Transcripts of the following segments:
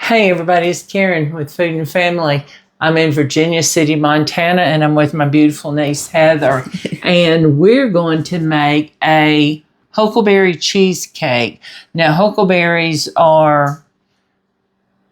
Hey everybody, it's Karen with Food and Family. I'm in Virginia City, Montana, and I'm with my beautiful niece Heather. And we're going to make a Huckleberry cheesecake. Now, huckleberries are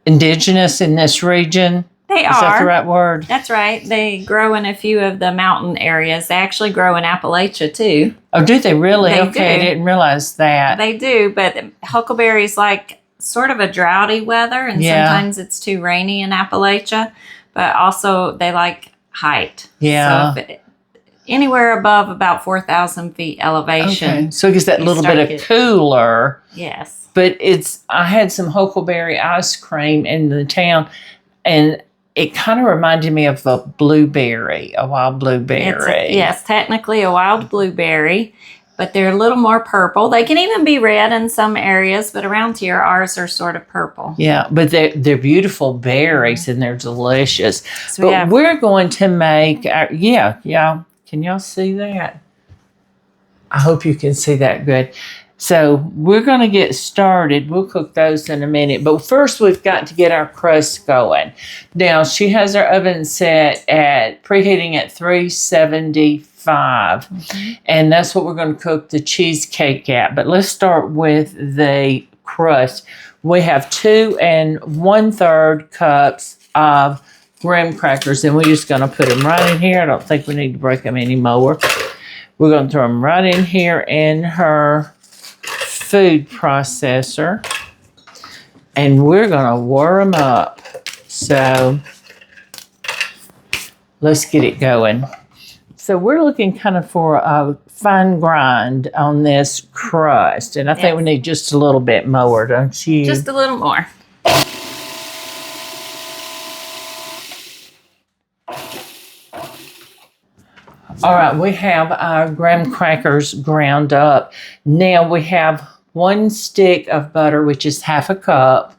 indigenous in this region. They are. Is that the right word? That's right. They grow in a few of the mountain areas. They actually grow in Appalachia too. Oh, do they really? They okay, do. I didn't realize that. They do, but huckleberries like sort of a droughty weather, and sometimes it's too rainy in Appalachia, but also they like height. Yeah. So anywhere above about 4,000 feet elevation. Okay. So it gets that little bit of cooler. Yes. But I had some huckleberry ice cream in the town, and it kind of reminded me of a blueberry, a wild blueberry. Yes, technically a wild blueberry, but they're a little more purple. They can even be red in some areas, but around here, ours are sort of purple. Yeah, but they're beautiful berries, and they're delicious. So but we're going to make, yeah. Can y'all see that? I hope you can see that good. So we're going to get started. We'll cook those in a minute. But first, we've got to get our crust going. Now, she has her oven set at preheating at 375. Mm-hmm. And that's what we're going to cook the cheesecake at. But let's start with the crust. We have 2 1/3 cups of graham crackers. And we're just going to put them right in here. I don't think we need to break them anymore. We're going to throw them right in here in her food processor, and we're gonna whir them up. So let's get it going. So we're looking kind of for a fine grind on this crust, and I think we need just a little bit more, don't you? Just a little more. All right, we have our graham crackers ground up. Now we have 1 stick of butter, which is 1/2 cup.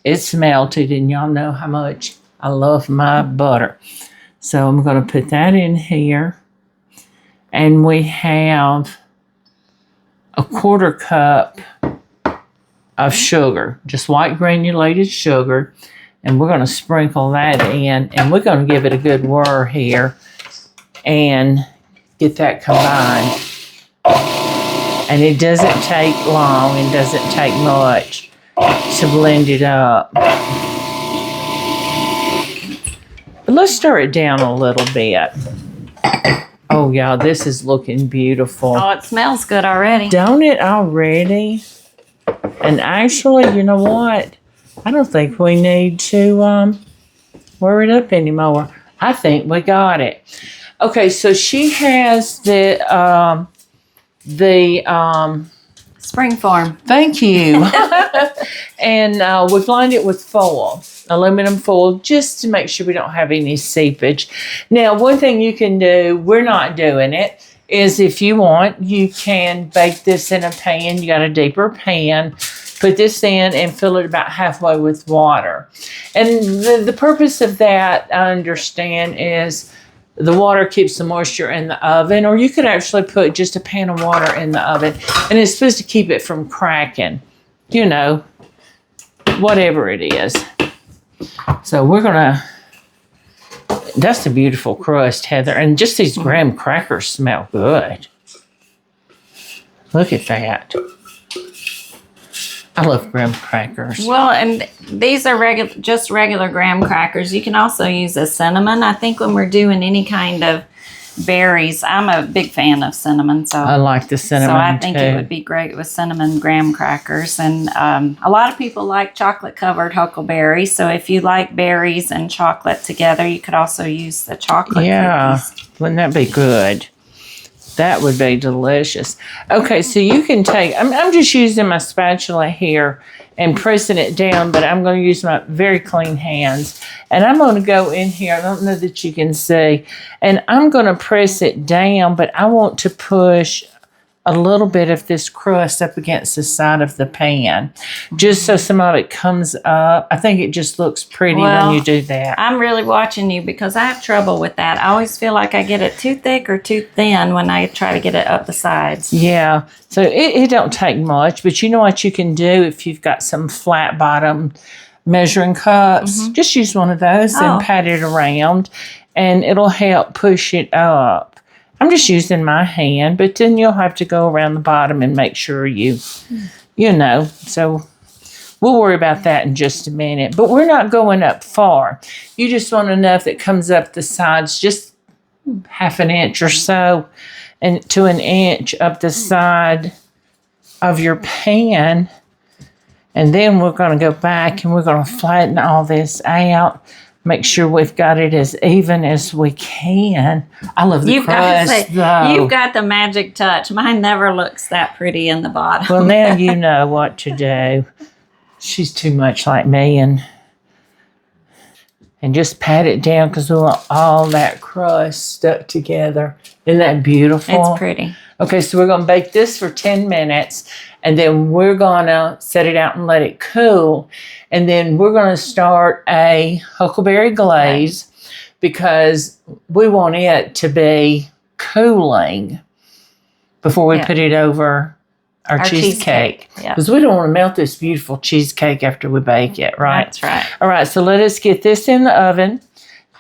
It's melted, and y'all know how much I love my butter. So I'm going to put that in here. And we have 1/4 cup of sugar, just white granulated sugar. And we're going to sprinkle that in, and we're going to give it a good whir here and get that combined. And it doesn't take long and doesn't take much to blend it up. But let's stir it down a little bit. Oh, yeah, this is looking beautiful. Oh, it smells good already. Don't it already? And actually, you know what? I don't think we need to whir it up anymore. I think we got it. Okay, so she has the springform. Thank you. And we've lined it with foil, aluminum foil, just to make sure we don't have any seepage. Now, one thing you can do, we're not doing it, is if you want, you can bake this in a pan. You got a deeper pan. Put this in and fill it about halfway with water. And the purpose of that, I understand, is the water keeps the moisture in the oven, or you could actually put just a pan of water in the oven, and it's supposed to keep it from cracking, you know, whatever it is. So we're gonna, that's a beautiful crust, Heather, and just these graham crackers smell good. Look at that. I love graham crackers. Well, and these are just regular graham crackers. You can also use a cinnamon. I think when we're doing any kind of berries, I'm a big fan of cinnamon. So I like the cinnamon So I think too. it would be great with cinnamon graham crackers. And a lot of people like chocolate-covered huckleberries. So if you like berries and chocolate together, you could also use the chocolate cookies. Wouldn't that be good? That would be delicious. Okay, so you can take, I'm just using my spatula here and pressing it down, but I'm going to use my very clean hands. And I'm going to go in here, I don't know that you can see, and I'm going to press it down, but I want to push a little bit of this crust up against the side of the pan, just so some of it comes up. I think it just looks pretty when you do that. I'm really watching you because I have trouble with that. I always feel like I get it too thick or too thin when I try to get it up the sides. Yeah, so it don't take much, but you know what you can do if you've got some flat bottom measuring cups. Just use one of those and pat it around, and it'll help push it up. I'm just using my hand, but then you'll have to go around the bottom and make sure you know. So we'll worry about that in just a minute. But we're not going up far. You just want enough that comes up the sides, just half an inch or so, and to an inch up the side of your pan. And then we're going to go back and we're going to flatten all this out. Make sure we've got it as even as we can. I love the crust, though. You've got the magic touch. Mine never looks that pretty in the bottom. Well, now you know what to do. She's too much like me. And just pat it down because we want all that crust stuck together. Isn't that beautiful? It's pretty. Okay, so we're going to bake this for 10 minutes. And then we're going to set it out and let it cool. And then we're going to start a huckleberry glaze because we want it to be cooling before we put it over our cheesecake. Because we don't want to melt this beautiful cheesecake after we bake it, right? That's right. All right, so let us get this in the oven.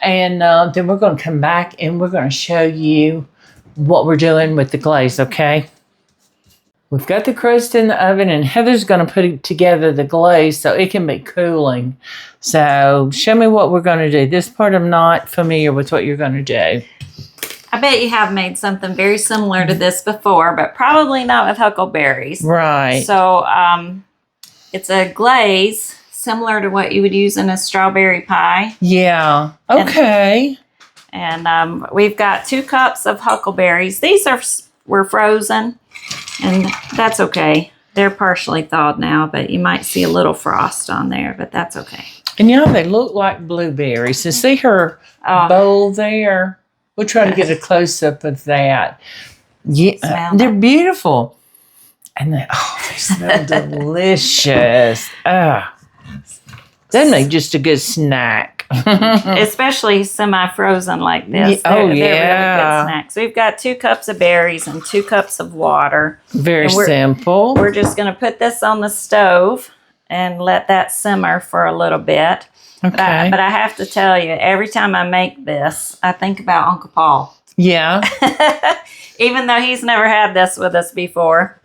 And then we're going to come back and we're going to show you what we're doing with the glaze, okay? We've got the crust in the oven, and Heather's going to put together the glaze so it can be cooling. So show me what we're going to do. This part I'm not familiar with what you're going to do. I bet you have made something very similar to this before, but probably not with huckleberries. Right. So it's a glaze similar to what you would use in a strawberry pie. Yeah. Okay. And we've got 2 cups of huckleberries. These were frozen. And that's okay. They're partially thawed now, but you might see a little frost on there, but that's okay. And they look like blueberries. So see her bowl there? We'll try to get a close-up of that. Yeah, they're beautiful. And they smell delicious. That'd make just a good snack. Especially semi-frozen like this. They're really good snacks. So we've got 2 cups of berries and 2 cups of water. Very simple. We're just going to put this on the stove and let that simmer for a little bit. Okay. But I have to tell you, every time I make this, I think about Uncle Paul. Yeah. Even though he's never had this with us before,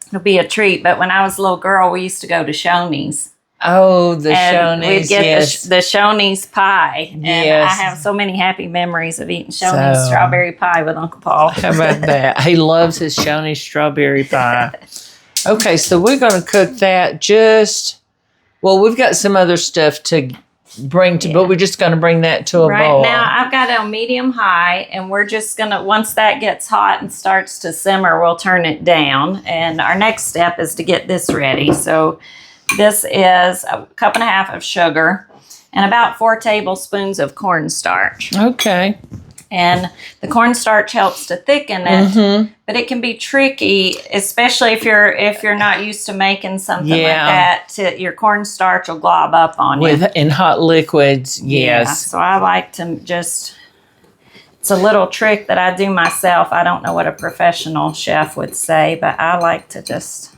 it'll be a treat. But when I was a little girl, we used to go to Shoney's. Oh, the Shoney's, we'd get the Shoney's pie. And yes. I have so many happy memories of eating Shoney's strawberry pie with Uncle Paul. How about that? He loves his Shoney's strawberry pie. Okay, so we're going to cook that we've got some other stuff to bring to, but we're just going to bring that to a boil. Right now, I've got it on medium-high, and we're just going to, once that gets hot and starts to simmer, we'll turn it down. And our next step is to get this ready. So this is 1.5 cups of sugar and about 4 tablespoons of cornstarch. Okay. And the cornstarch helps to thicken it, but it can be tricky, especially if you're not used to making something like that. Your cornstarch will glob up on you. In hot liquids, yes. Yeah, so I like to just, it's a little trick that I do myself. I don't know what a professional chef would say, but I like to just...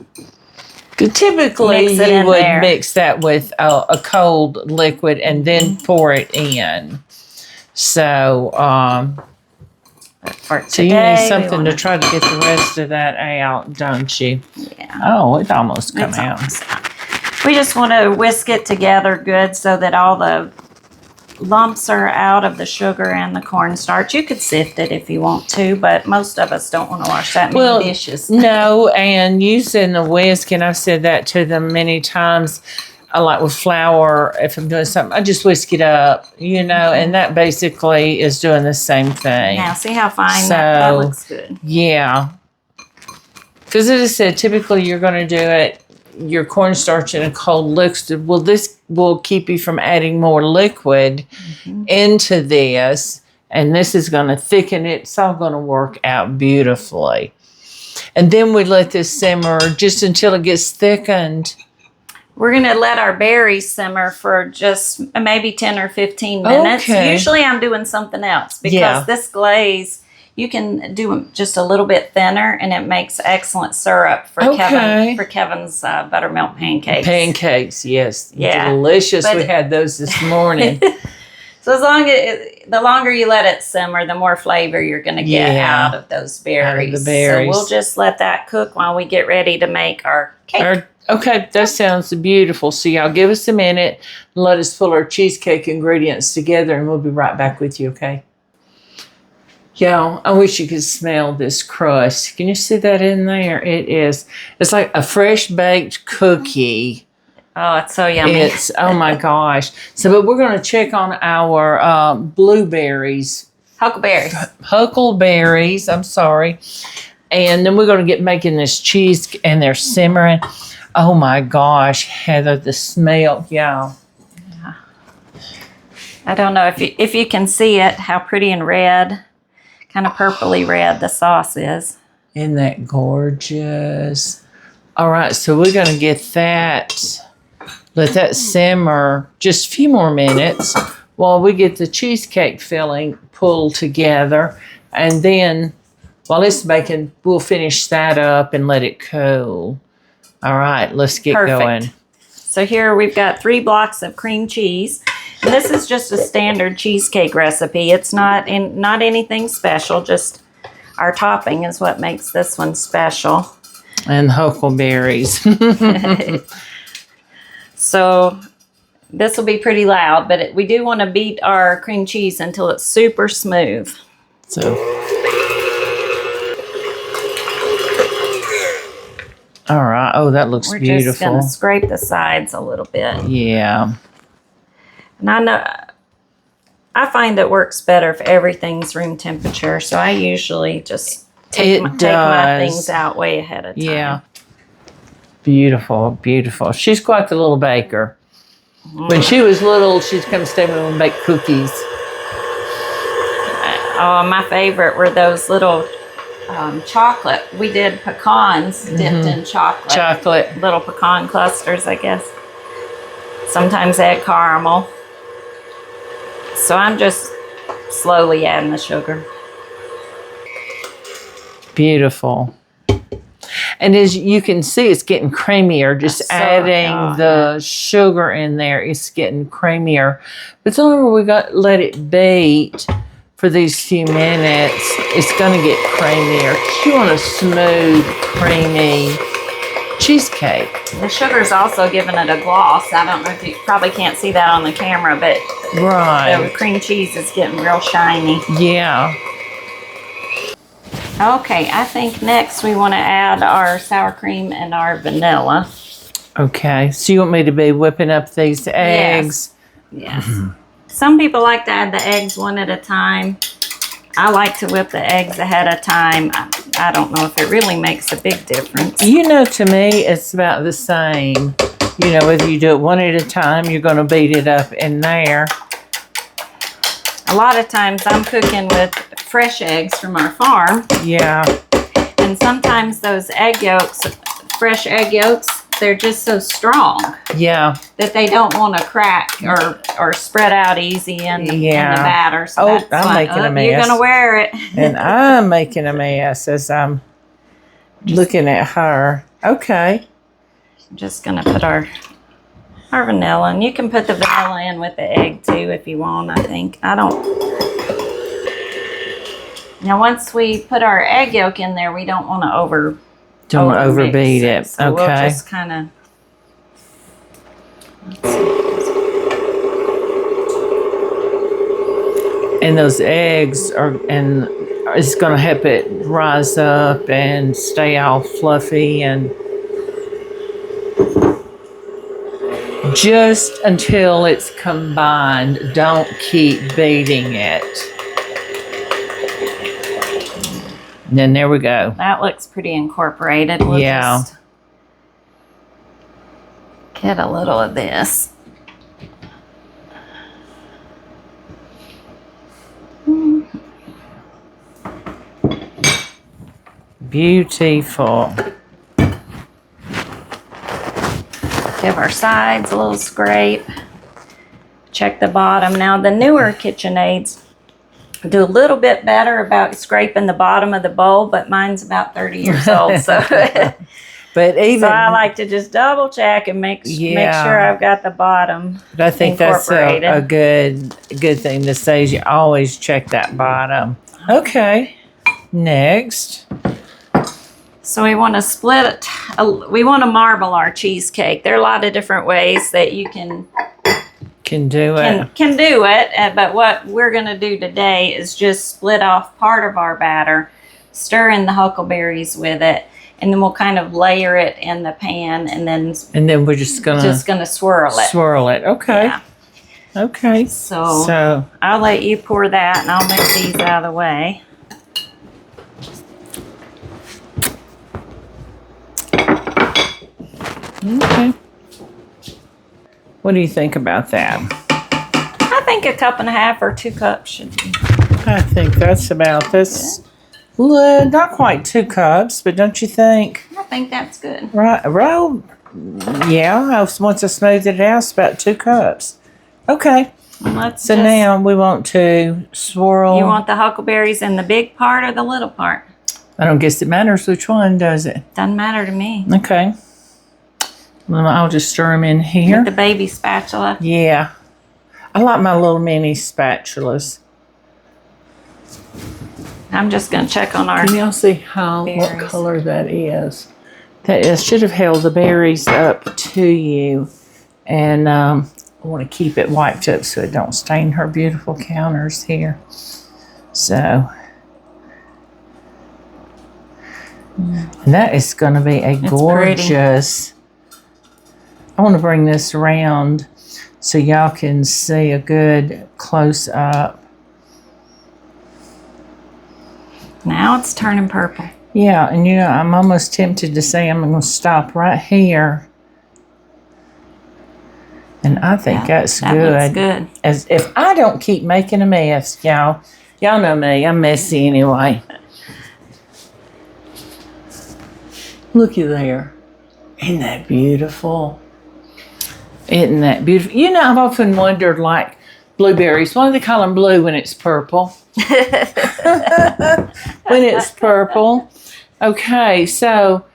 Typically, you would mix that with a cold liquid and then pour it in. So, so you need something to try to get the rest of that out, don't you? Yeah. Oh, it almost come out. We just want to whisk it together good so that all the lumps are out of the sugar and the cornstarch. You could sift it if you want to, but most of us don't want to wash that many dishes. No, and using the whisk, and I've said that to them many times, I like with flour, if I'm doing something, I just whisk it up, and that basically is doing the same thing. Now, see how fine that looks good. Yeah. Because as I said, typically you're going to do it, your cornstarch in a cold liquid. Well, this will keep you from adding more liquid into this, and this is going to thicken it. It's all going to work out beautifully. And then we let this simmer just until it gets thickened. We're going to let our berries simmer for just maybe 10 or 15 minutes. Okay. Usually I'm doing something else because this glaze, You can do them just a little bit thinner, and it makes excellent syrup for Kevin's buttermilk pancakes. Pancakes, yes. Yeah. Delicious. We had those this morning. So the longer you let it simmer, the more flavor you're going to get out of those berries. Out of the berries. So we'll just let that cook while we get ready to make our cake. Okay, that sounds beautiful. So y'all give us a minute. Let us pull our cheesecake ingredients together, and we'll be right back with you, okay? Y'all, I wish you could smell this crust. Can you see that in there? It's like a fresh baked cookie. Oh, it's so yummy. Oh my gosh. But we're going to check on our blueberries. Huckleberries, I'm sorry. And then we're going to get making this cheese, and they're simmering. Oh my gosh, Heather, the smell, y'all. Yeah. I don't know if you can see it, how pretty and red, kind of purpley red the sauce is. Isn't that gorgeous? All right, so we're going to get that, let that simmer just a few more minutes while we get the cheesecake filling pulled together. And then while it's baking, we'll finish that up and let it cool. All right, let's get going. So here we've got 3 blocks of cream cheese. And this is just a standard cheesecake recipe. It's not anything special, just our topping is what makes this one special. And huckleberries. So this will be pretty loud, but we do want to beat our cream cheese until it's super smooth. So, all right. Oh, that looks beautiful. We're just going to scrape the sides a little bit. Yeah. And I find it works better if everything's room temperature, so I usually just take my things out way ahead of time. Yeah. Beautiful, beautiful. She's quite the little baker. When she was little, she'd come stay with me and bake cookies. Oh, my favorite were those little chocolate. We did pecans dipped in chocolate. Little pecan clusters, I guess. Sometimes they had caramel. So I'm just slowly adding the sugar. Beautiful. And as you can see, it's getting creamier. Just adding the sugar in there, it's getting creamier. But the longer we let it bake for these few minutes, it's going to get creamier. You want a smooth, creamy cheesecake. The sugar's also giving it a gloss. I don't know if you probably can't see that on the camera, but the cream cheese is getting real shiny. Yeah. Okay, I think next we want to add our sour cream and our vanilla. Okay, so you want me to be whipping up these eggs? Yes. Some people like to add the eggs one at a time. I like to whip the eggs ahead of time. I don't know if it really makes a big difference. You know, to me, it's about the same. You know, whether you do it one at a time, you're going to beat it up in there. A lot of times I'm cooking with fresh eggs from our farm. Yeah. And sometimes those egg yolks, fresh egg yolks, they're just so strong. Yeah. That they don't want to crack or spread out easy in the batter. So I'm making a mess. You're going to wear it. And I'm making a mess as I'm looking at her. Okay. I'm just going to put our vanilla. And you can put the vanilla in with the egg too if you want, I think. I don't. Now once we put our egg yolk in there, we don't want to overbeat it. So we'll just kind of. And those eggs it's going to help it rise up and stay all fluffy, and just until it's combined. Don't keep beating it. And then there we go. That looks pretty incorporated. We'll just get a little of this. Beautiful. Give our sides a little scrape. Check the bottom. Now the newer KitchenAids do a little bit better about scraping the bottom of the bowl, but mine's about 30 years old. So, but even so I like to just double check and make sure I've got the bottom. But I think that's a good thing to say is you always check that bottom. Okay, next. So we want to split it. We want to marble our cheesecake. There are a lot of different ways that you can do it. But what we're going to do today is just split off part of our batter, stir in the huckleberries with it, and then we'll kind of layer it in the pan, and then we're just gonna swirl it. Swirl it. Okay. Yeah. Okay. So I'll let you pour that, and I'll move these out of the way. Okay. What do you think about that? I think 1.5 cups or 2 cups should be. I think that's about this. Not quite 2 cups, but don't you think? I think that's good. Right. Well, yeah. Once I smooth it out, it's about 2 cups. Okay. So now we want to swirl. You want the huckleberries in the big part or the little part? I don't guess it matters which one, does it? Doesn't matter to me. Okay. Well, I'll just stir them in here. With the baby spatula? Yeah. I like my little mini spatulas. I'm just going to check on our Can y'all see what color that is? That should have held the berries up to you. And I want to keep it wiped up so it don't stain her beautiful counters here. So. And that is going to be a gorgeous. Pretty. I want to bring this around so y'all can see a good close up. Now it's turning purple. Yeah, and I'm almost tempted to say I'm going to stop right here. And I think that's good. Looks good. As if I don't keep making a mess, y'all know me. I'm messy anyway. Looky there. Isn't that beautiful? Isn't that beautiful? I've often wondered, like, blueberries. Why do they call them blue when it's purple? When it's purple. Okay, so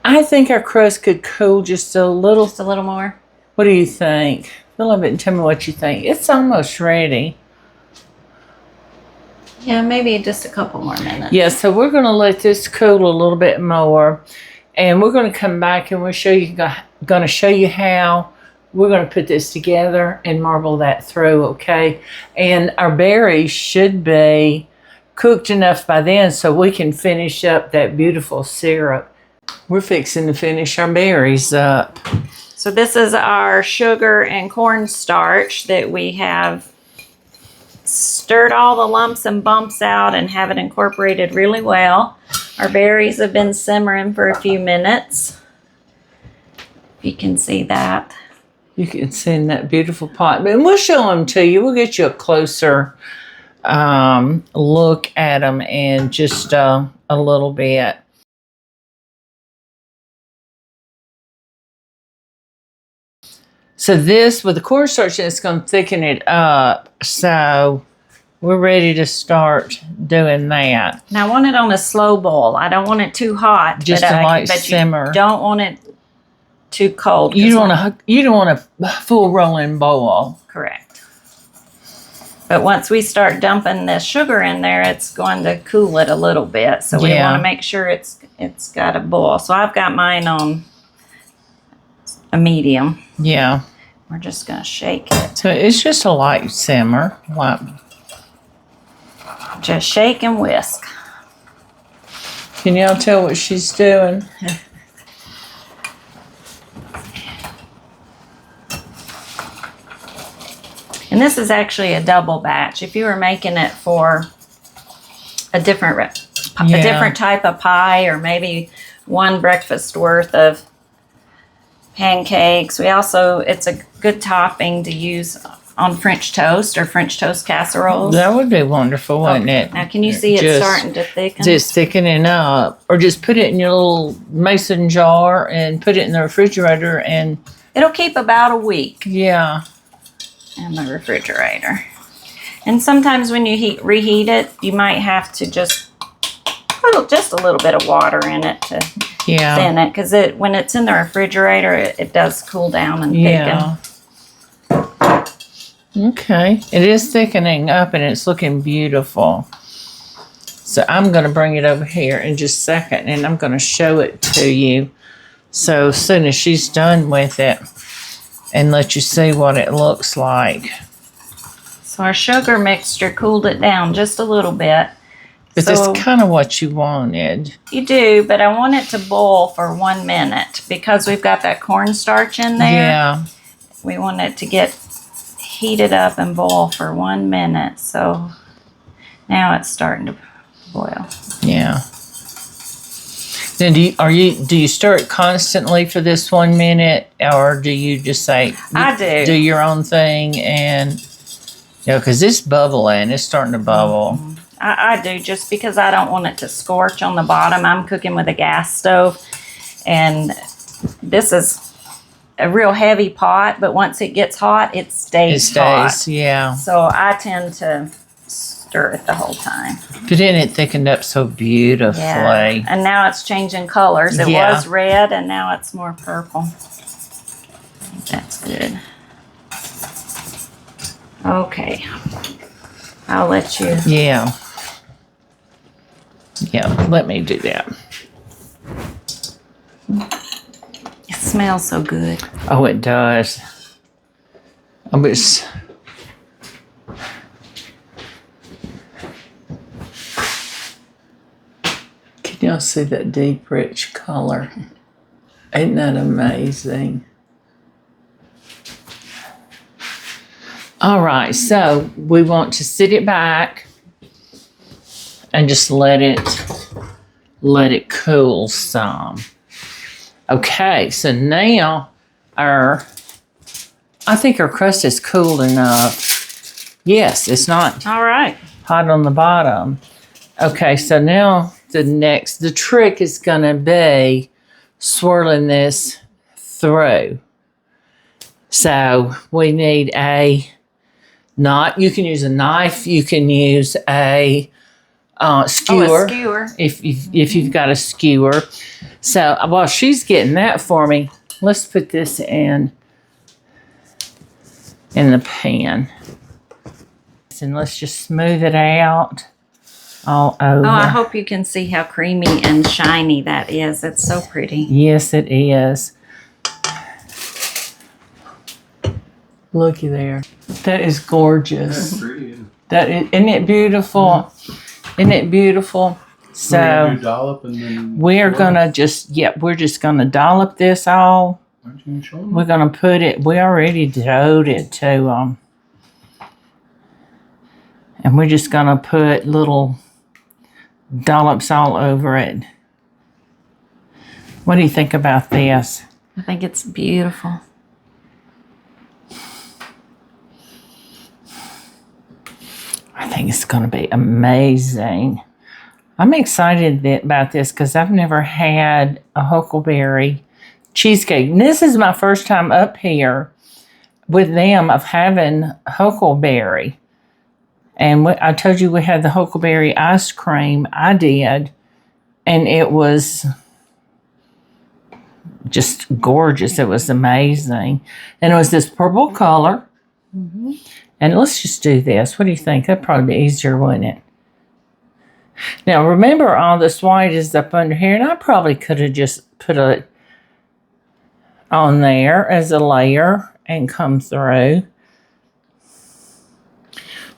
I think our crust could cool just a little. Just a little more. What do you think? Fill up it and tell me what you think. It's almost ready. Yeah, maybe just a couple more minutes. Yeah, so we're going to let this cool a little bit more. And we're going to come back and we're going to show you how we're going to put this together and marble that through, okay? And our berries should be cooked enough by then so we can finish up that beautiful syrup. We're fixing to finish our berries up. So this is our sugar and cornstarch that we have stirred all the lumps and bumps out and have it incorporated really well. Our berries have been simmering for a few minutes. You can see that. You can see in that beautiful pot. And we'll show them to you. We'll get you a closer look at them in just a little bit. So this, with the cornstarch, it's going to thicken it up. So we're ready to start doing that. Now I want it on a slow boil. I don't want it too hot. Just a light simmer. You don't want it too cold. You don't want a full rolling boil. Correct. But once we start dumping the sugar in there, it's going to cool it a little bit. So we want to make sure it's got a boil. So I've got mine on a medium. Yeah. We're just going to shake it. So it's just a light simmer. Just shake and whisk. Can y'all tell what she's doing? And this is actually a double batch. If you were making it for a different type of pie, or maybe one breakfast worth of pancakes. It's a good topping to use on French toast or French toast casseroles. That would be wonderful, wouldn't it? Now, can you see it starting to thicken? Just thickening up. Or just put it in your little mason jar and put it in the refrigerator, and it'll keep about a week. Yeah. In the refrigerator. And sometimes when you reheat it, you might have to just put just a little bit of water in it to thin it, because when it's in the refrigerator, it does cool down and thicken. Okay, it is thickening up and it's looking beautiful. So I'm going to bring it over here in just a second and I'm going to show it to you. So as soon as she's done with it and let you see what it looks like. So our sugar mixture cooled it down just a little bit. But that's kind of what you wanted. You do, but I want it to boil for 1 minute because we've got that cornstarch in there. Yeah. We want it to get heated up and boil for 1 minute. So now it's starting to boil. Yeah. Then do you stir it constantly for this 1 minute, or do you just say do your own thing and because it's bubbling, it's starting to bubble. Mm-hmm. I do, just because I don't want it to scorch on the bottom. I'm cooking with a gas stove, and this is a real heavy pot, but once it gets hot, it stays hot. Yeah. So I tend to stir it the whole time. But then it thickened up so beautifully. Yeah. And now it's changing colors. It was red, and now it's more purple. That's good. Okay. I'll let you. Yeah. Yeah, let me do that. It smells so good. Oh, it does. Can y'all see that deep, rich color? Ain't that amazing? All right, so we want to sit it back and just let it cool some. Okay, so now I think our crust is cool enough. Yes, it's not all right hot on the bottom. Okay, so now the trick is gonna be swirling this through. So we need you can use a knife, you can use a skewer. A skewer. If you've got a skewer. So while she's getting that for me, let's put this in the pan. And let's just smooth it out all over. Oh, I hope you can see how creamy and shiny that is. It's so pretty. Yes, it is. Looky there. That is gorgeous. Yeah, pretty. Isn't it beautiful? Isn't it beautiful? So we're gonna we're just gonna dollop this all. We're gonna put it. We already doughed it to and we're just gonna put little dollops all over it. What do you think about this? I think it's beautiful. I think it's going to be amazing. I'm excited about this because I've never had a Huckleberry cheesecake. And this is my first time up here with them of having Huckleberry. And I told you we had the Huckleberry ice cream. I did. And it was just gorgeous. It was amazing. And it was this purple color. Mm-hmm. And let's just do this. What do you think? That'd probably be easier, wouldn't it? Now, remember all this white is up under here, and I probably could have just put it on there as a layer and come through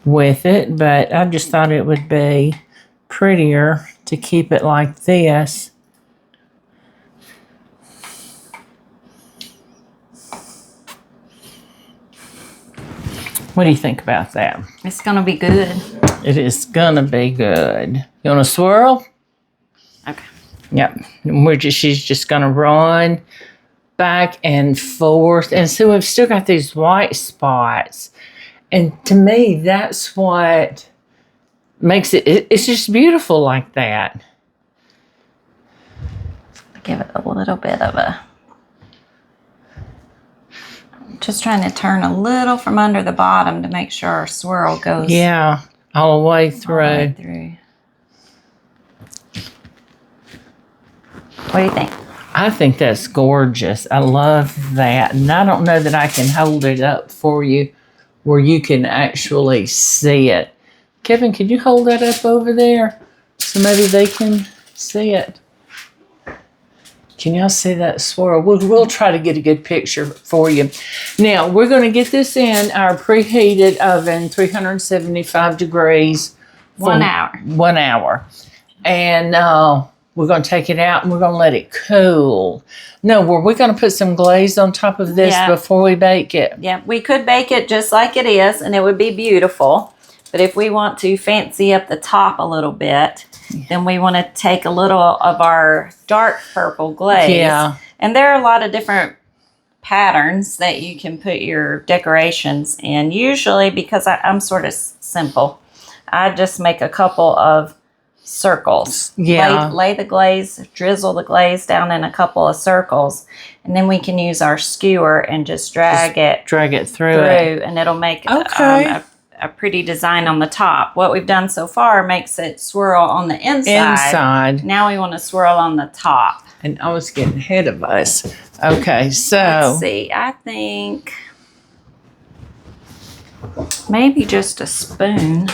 with it, but I just thought it would be prettier to keep it like this. What do you think about that? It's going to be good. It is going to be good. You want to swirl? Okay. Yep. She's just going to run back and forth. And so we've still got these white spots. And to me, that's what makes it's just beautiful like that. Give it a little bit of a Just trying to turn a little from under the bottom to make sure our swirl goes all the way through. What do you think? I think that's gorgeous. I love that. And I don't know that I can hold it up for you where you can actually see it. Kevin, can you hold that up over there so maybe they can see it? Can y'all see that swirl? We'll try to get a good picture for you. Now, we're going to get this in our preheated oven, 375 degrees. 1 hour. 1 hour. And we're going to take it out and we're going to let it cool. No, were we going to put some glaze on top of this before we bake it? Yeah, we could bake it just like it is and it would be beautiful. But if we want to fancy up the top a little bit, then we want to take a little of our dark purple glaze. Yeah. And there are a lot of different patterns that you can put your decorations in. Usually, because I'm sort of simple, I just make a couple of circles. Yeah. Lay the glaze, drizzle the glaze down in a couple of circles, and then we can use our skewer and just drag it through and it'll make a pretty design on the top. What we've done so far makes it swirl on the inside. Now we want to swirl on the top. And I was getting ahead of us. Okay, so let's see. I think maybe just a spoon.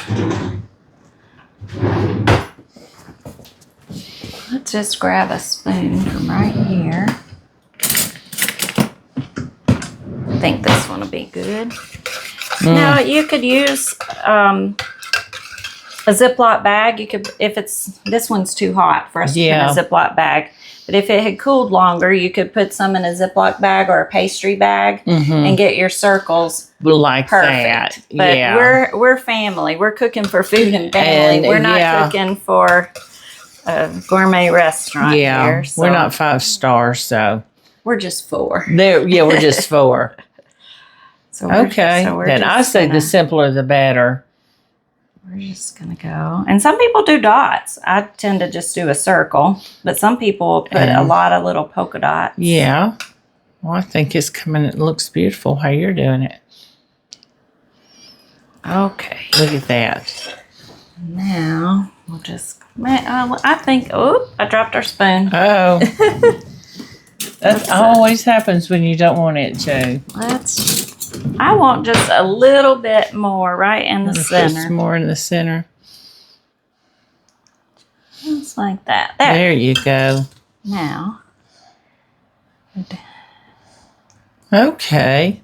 Let's just grab a spoon from right here. I think this one will be good. Now you could use a Ziploc bag. You could, if this one's too hot for us to put in a Ziploc bag. But if it had cooled longer, you could put some in a Ziploc bag or a pastry bag and get your circles like perfect. That. But we're family. We're cooking for food and family. And we're not cooking for a gourmet restaurant here. So we're not 5 stars, so we're just 4. We're just 4. So then I say the simpler the better. We're just going to go. And some people do dots. I tend to just do a circle. But some people will put a lot of little polka dots. Yeah. Well, I think it's coming. It looks beautiful how you're doing it. Okay. Look at that. Now, we'll just... I think... Oh, I dropped our spoon. Oh. That always happens when you don't want it to. I want just a little bit more right in the center. Just more in the center. Just like that. There you go. Now. Okay.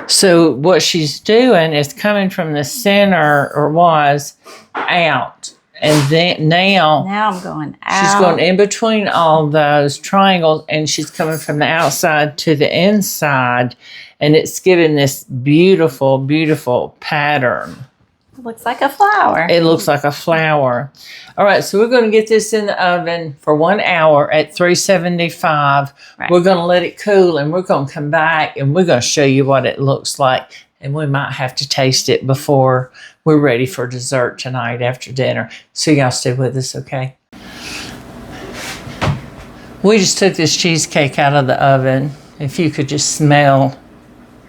So what she's doing is coming from the center, or was, out. And then now I'm going out. She's going in between all those triangles, and she's coming from the outside to the inside. And it's giving this beautiful, beautiful pattern. It looks like a flower. It looks like a flower. All right, so we're going to get this in the oven for 1 hour at 375. Right. We're going to let it cool, and we're going to come back, and we're going to show you what it looks like. And we might have to taste it before we're ready for dessert tonight after dinner. So y'all stay with us, okay? We just took this cheesecake out of the oven. If you could just smell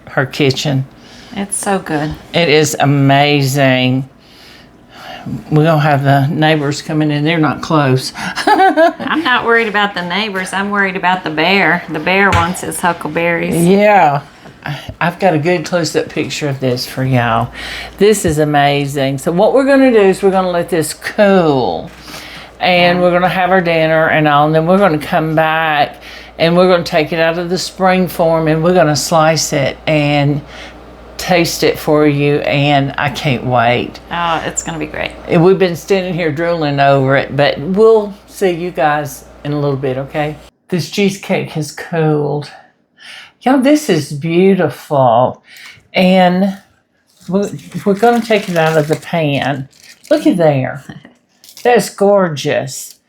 her kitchen. It's so good. It is amazing. We're going to have the neighbors coming in. They're not close. I'm not worried about the neighbors. I'm worried about the bear. The bear wants his huckleberries. Yeah. I've got a good close-up picture of this for y'all. This is amazing. So what we're going to do is we're going to let this cool. And we're going to have our dinner and all. And then we're going to come back and we're going to take it out of the springform and we're going to slice it and taste it for you, and I can't wait. Oh, it's going to be great. And we've been standing here drooling over it, but we'll see you guys in a little bit, okay? This cheesecake has cooled. Y'all, this is beautiful. And we're going to take it out of the pan. Look at there. That's gorgeous.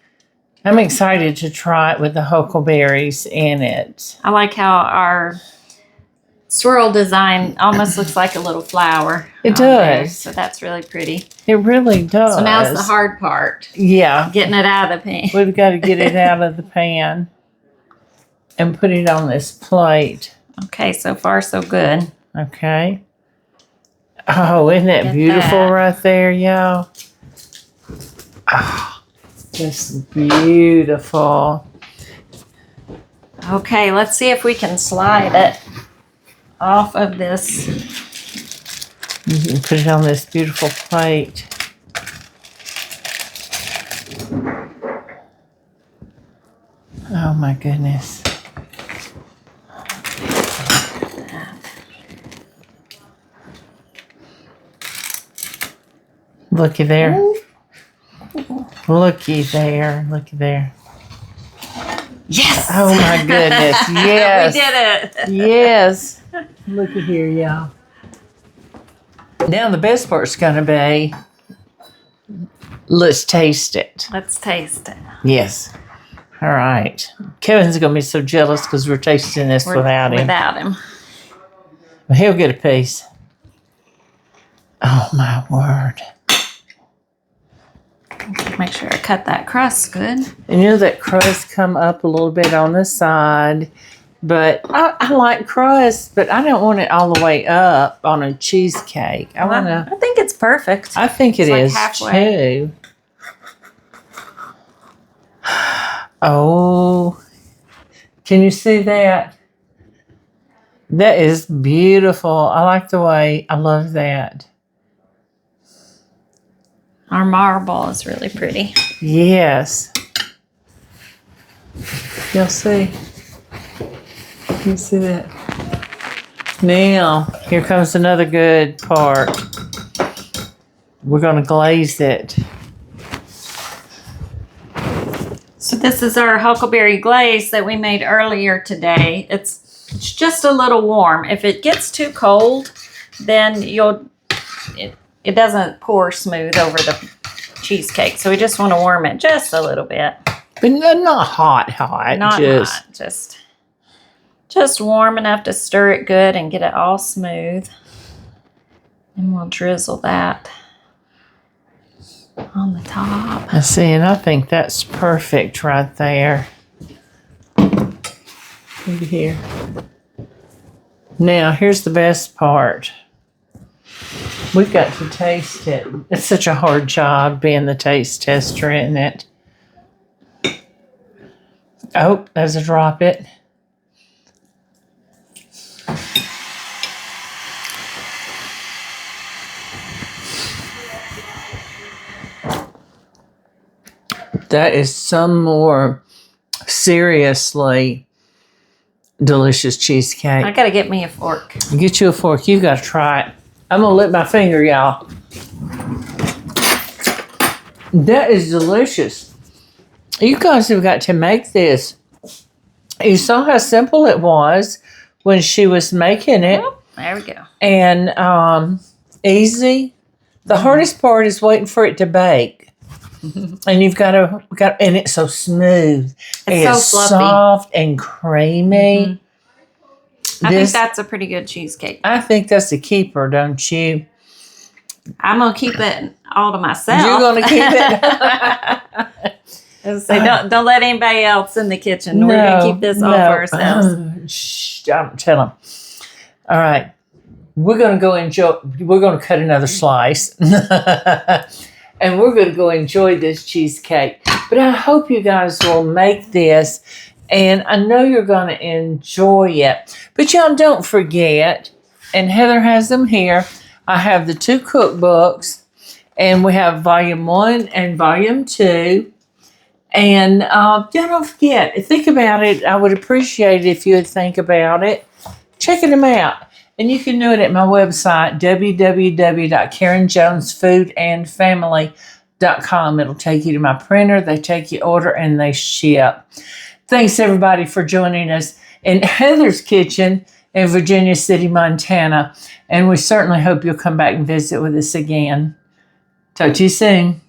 I'm excited to try it with the huckleberries in it. I like how our swirl design almost looks like a little flower. It there. does. So that's really pretty. It really does. So now's the hard part. Yeah. Getting it out of the pan. We've got to get it out of the pan and put it on this plate. Okay, so far so good. Okay. Oh, isn't that beautiful right there, y'all? Oh, just beautiful. Okay, let's see if we can slide it off of this. You can put it on this beautiful plate. Oh my goodness. Looky there. Looky there. Looky there. Yes! Oh my goodness. Yes. We did it. Yes. Looky here, y'all. Now the best part's gonna be, let's taste it. Let's taste it. Yes. All right. Kevin's gonna be so jealous because we're tasting this without him. Without him. But he'll get a piece. Oh my word. Make sure I cut that crust good. And you know that crust come up a little bit on the side. But I like crust, but I don't want it all the way up on a cheesecake. I think it's perfect. I think it is halfway. too. Oh, can you see that? That is beautiful. I like the way, I love that. Our marble is really pretty. Yes. Y'all see? Can you see that? Now, here comes another good part. We're going to glaze it. So this is our huckleberry glaze that we made earlier today. It's just a little warm. If it gets too cold, then it doesn't pour smooth over the cheesecake. So we just want to warm it just a little bit. But not hot. Not hot. Just warm enough to stir it good and get it all smooth. And we'll drizzle that on the top. I see, and I think that's perfect right there. Look here. Now, here's the best part. We've got to taste it. It's such a hard job being the taste tester, isn't it? Oh, there's a drop it. That is some more seriously delicious cheesecake. I gotta get me a fork. Get you a fork. You've got to try it. I'm going to lick my finger, y'all. That is delicious. You guys have got to make this. You saw how simple it was when she was making it. Oh, there we go. And easy. The hardest part is waiting for it to bake. And you've got to, and it's so smooth. It's so fluffy. Soft and creamy. I think that's a pretty good cheesecake. I think that's a keeper, don't you? I'm going to keep it all to myself. You're going to keep it? Don't let anybody else in the kitchen. We're going to keep this all for ourselves. Shh, don't tell them. All right. We're going to cut another slice. And we're going to go enjoy this cheesecake. But I hope you guys will make this. And I know you're going to enjoy it. But y'all don't forget, and Heather has them here, I have the 2 cookbooks. And we have volume 1 and volume 2. And y'all don't forget, think about it. I would appreciate it if you would think about it. Checking them out. And you can do it at my website, www.karenjonesfoodandfamily.com. It'll take you to my printer. They take your order and they ship. Thanks, everybody, for joining us in Heather's Kitchen in Virginia City, Montana. And we certainly hope you'll come back and visit with us again. Talk to you soon.